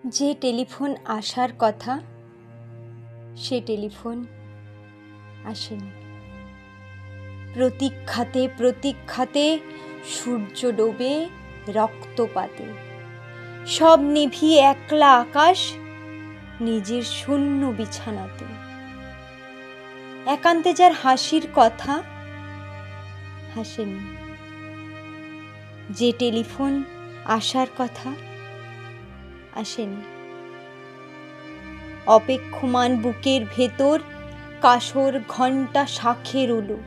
যে টেলিফোন আসার কথা সে টেলিফোন আসেনি। প্রতীক্ষাতে প্রতীক্ষাতে সূর্য ডোবে রক্তপাতে, সব নিভিয়ে একলা আকাশ নিজের শূন্য বিছানাতে। একান্তে যার হাসির কথা হাসেনি। যে টেলিফোন আসার কথা আসেনি। অপেক্ষমান বুকের ভেতর কাসর ঘণ্টা শাঁখের উলু,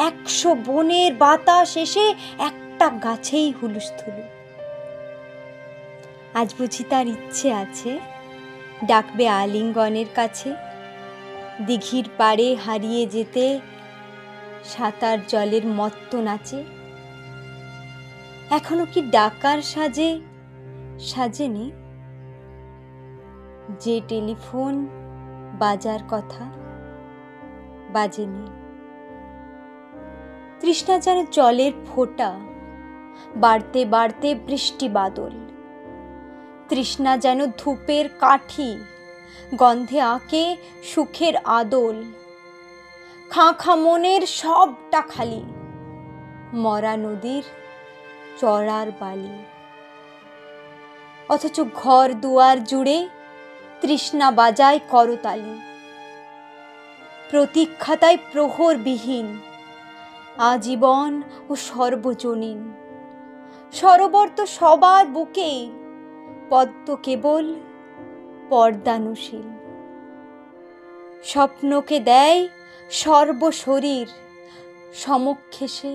100 বনের বাতাস এসে একটা গাছেই হুলুস্থুলু। আজ বুঝি তার ইচ্ছে আছে ডাকবে আলিঙ্গনের কাছে, দিঘির পাড়ে হারিয়ে যেতে সাঁতার জলের মত্ত নাচে। এখনো কি ডাকার সাজে সাজেনি? যে টেলিফোন বাজার কথা বাজেনি। তৃষ্ণা যেন জলের ফোঁটা, বাড়তে বাড়তে বৃষ্টি বাদল। তৃষ্ণা যেন ধূপের কাঠি, গন্ধে আঁকে সুখের আদল। খাঁ খাঁ মনের সবটা খালি, মরা নদীর চড়ার বালি। অথচ ঘর দুয়ার জুড়ে তৃষ্ণা বাজায় করতালি। প্রতীক্ষাতায় প্রহরবিহীন, আজীবন ও সর্বজনীন। সরোবর তো সবার বুকেই, পদ্ম কেবল পর্দানুশীল। স্বপ্নকে দেয় সর্বশরীর, সমক্ষে সে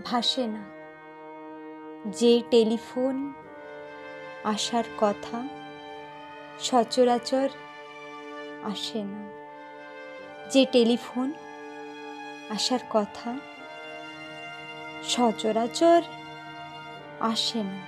ভাসে না। যে টেলিফোন আসার কথা সচরাচর আসে না। যে টেলিফোন আসার কথা সচরাচর আসে না।